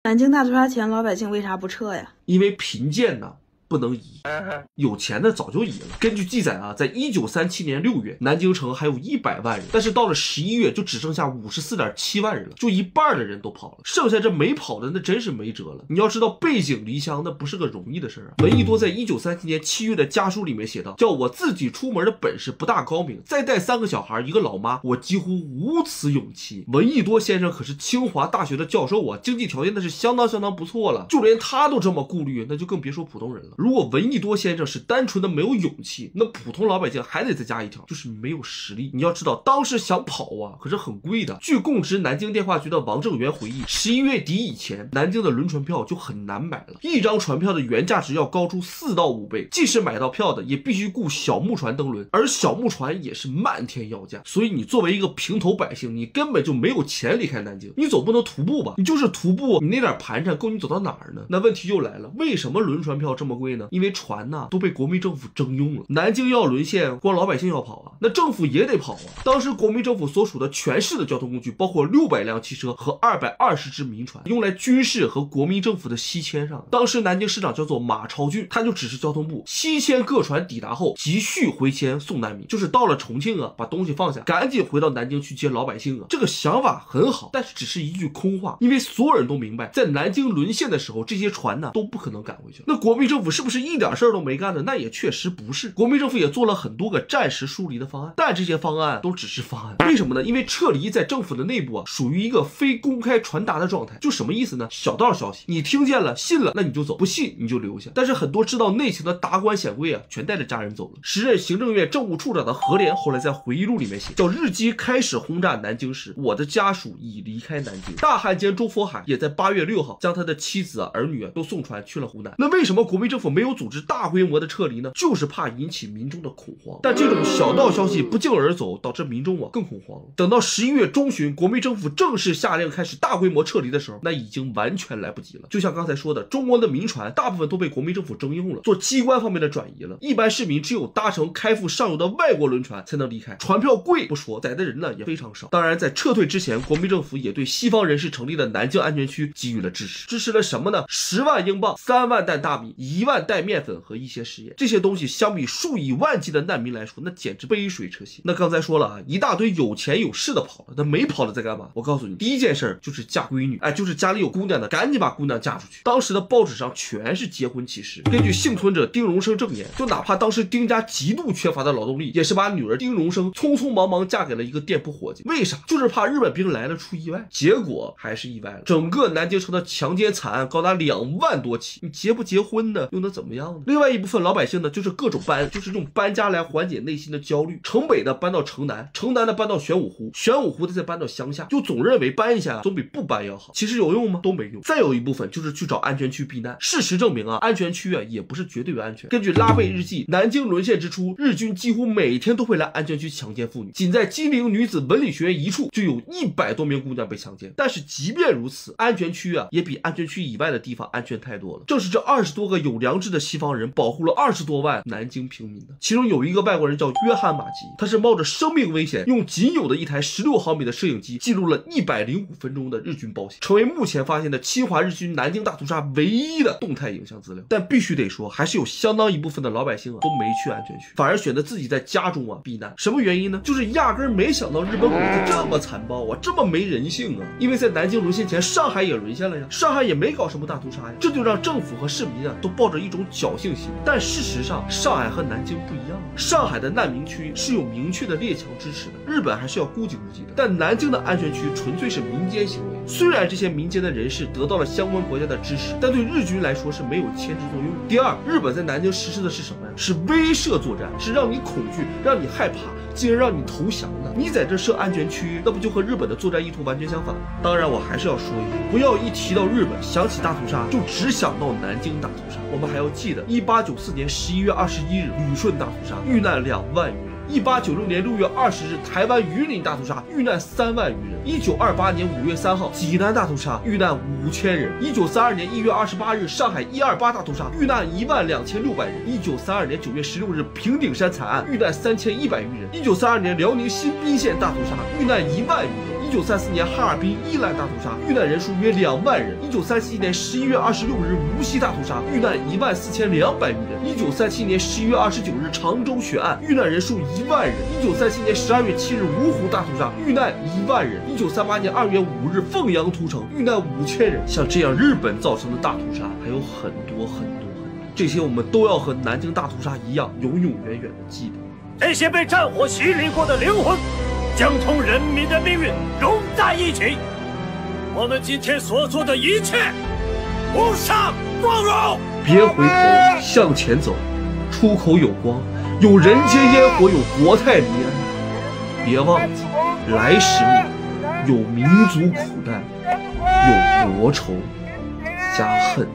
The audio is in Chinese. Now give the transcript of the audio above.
南京大屠杀前，老百姓为啥不撤呀？因为贫贱呢不能移，有钱的早就移了。根据记载啊，在1937年6月，南京城还有100万人，但是到了11月就只剩下54.7万人了，就一半的人都跑了，剩下这没跑的那真是没辙了。你要知道，背井离乡那不是个容易的事啊。闻一多在1937年7月的家书里面写道：“叫我自己出门的本事不大高明，再带3个小孩1个老妈，我几乎无此勇气。”闻一多先生可是清华大学的教授啊，经济条件那是相当不错了，就连他都这么顾虑，那就更别说普通人了。如果闻一多先生是单纯的没有勇气，那普通老百姓还得再加一条，就是没有实力。你要知道，当时想跑啊，可是很贵的。据供职南京电话局的王正元回忆，11月底以前，南京的轮船票就很难买了，一张船票的原价值要高出4到5倍，即使买到票的，也必须雇小木船登轮，而小木船也是漫天要价。所以你作为一个平头百姓，你根本就没有钱离开南京。你总不能徒步吧？你就是徒步，你那点盘缠够你走到哪儿呢？那问题又来了，为什么轮船票这么贵呢？因为船呢都被国民政府征用了，南京要沦陷，光老百姓要跑啊，那政府也得跑啊。当时国民政府所属的全市的交通工具，包括600辆汽车和220只民船，用来军事和国民政府的西迁上。当时南京市长叫做马超俊，他就指示交通部，西迁各船抵达后急续回迁送难民，就是到了重庆啊，把东西放下，赶紧回到南京去接老百姓啊。这个想法很好，但是只是一句空话，因为所有人都明白，在南京沦陷的时候，这些船呢都不可能赶回去。那国民政府是不是一点事儿都没干呢？那也确实不是。国民政府也做了很多个暂时疏离的方案，但这些方案都只是方案。为什么呢？因为撤离在政府的内部啊，属于一个非公开传达的状态。就什么意思呢？小道消息，你听见了信了，那你就走；不信你就留下。但是很多知道内情的达官显贵啊，全带着家人走了。时任行政院政务处长的何连后来在回忆录里面写，叫日机开始轰炸南京时，我的家属已离开南京。大汉奸周佛海也在8月6号将他的妻子儿女都送船去了湖南。那为什么国民政府没有组织大规模的撤离呢？就是怕引起民众的恐慌。但这种小道消息不胫而走，导致民众更恐慌了。等到11月中旬，国民政府正式下令开始大规模撤离的时候，那已经完全来不及了。就像刚才说的，中国的民船大部分都被国民政府征用了，做机关方面的转移了。一般市民只有搭乘开赴上游的外国轮船才能离开，船票贵不说，载的人呢也非常少。当然，在撤退之前，国民政府也对西方人士成立的南京安全区给予了支持。支持了什么呢？10万英镑、3万担大米、1万袋面粉和一些实验。这些东西相比数以万计的难民来说，那简直杯水车薪。那刚才说了啊，一大堆有钱有势的跑了，那没跑的在干嘛？我告诉你，第一件事就是嫁闺女，就是家里有姑娘的，赶紧把姑娘嫁出去。当时的报纸上全是结婚启事。根据幸存者丁荣生证言，就哪怕当时丁家极度缺乏的劳动力，也是把女儿丁荣生匆匆忙忙嫁给了一个店铺伙计。为啥？就是怕日本兵来了出意外。结果还是意外了，整个南京城的强奸惨案高达2万多起。你结不结婚呢？又能怎么样呢？另外一部分老百姓呢，就是各种搬，就是用搬家来缓解内心的焦虑。城北的搬到城南，城南的搬到玄武湖，玄武湖的再搬到乡下，就总认为搬一下总比不搬要好。其实有用吗？都没用。再有一部分就是去找安全区避难。事实证明啊，安全区也不是绝对安全。根据拉贝日记，南京沦陷之初，日军几乎每天都会来安全区强奸妇女。仅在金陵女子文理学院一处就有100多名姑娘被强奸。但是即便如此，安全区也比安全区以外的地方安全太多了。正是这20多个有良知的西方人保护了20多万南京平民的。其中有一个外国人叫约翰马吉，他是冒着生命危险，用仅有的一台16毫米的摄影机记录了105分钟的日军暴行，成为目前发现的侵华日军南京大屠杀唯一的动态影像资料。但必须得说，还是有相当一部分的老百姓都没去安全区，反而选择自己在家中避难。什么原因呢？就是压根没想到日本鬼子这么残暴这么没人性啊！因为在南京沦陷前，上海也沦陷了呀，上海也没搞什么大屠杀呀，这就让政府和市民都抱着一种侥幸心理。但事实上，上海和南京不一样，上海的难民区是有明确的列强支持的，日本还是要估计估计的。但南京的安全区纯粹是民间行为，虽然这些民间的人士得到了相关国家的支持，但对日军来说是没有牵制作用。第二，日本在南京实施的是什么呀？是威慑作战，是让你恐惧，让你害怕，进而让你投降的。你在这设安全区，那不就和日本的作战意图完全相反吗？当然，我还是要说一句，不要一提到日本，想起大屠杀就只想到南京大屠杀。我们还要记得1894年11月21日旅顺大屠杀，遇难2万余人。1896年6月20日，台湾榆林大屠杀，遇难3万余人。1928年5月3号，济南大屠杀，遇难5000人。1932年1月28日，上海128大屠杀，遇难12600人。1932年9月16日，平顶山惨案，遇难3100余人。1932年辽宁新宾县大屠杀，遇难1万余人。1934年哈尔滨伊兰大屠杀，遇难人数约2万人；1937年11月26日无锡大屠杀，遇难14200余人；1937年11月29日常州血案，遇难人数1万人；1937年12月7日芜湖大屠杀，遇难1万人；1938年2月5日凤阳屠城，遇难5000人。像这样日本造成的大屠杀还有很多，这些我们都要和南京大屠杀一样，永永远远的记得。这些被战火洗礼过的灵魂，将同人民的命运融在一起。我们今天所做的一切，无上光荣。别回头，向前走，出口有光，有人间烟火，有国泰民安。别忘记，来时路有民族苦难，有国仇家恨。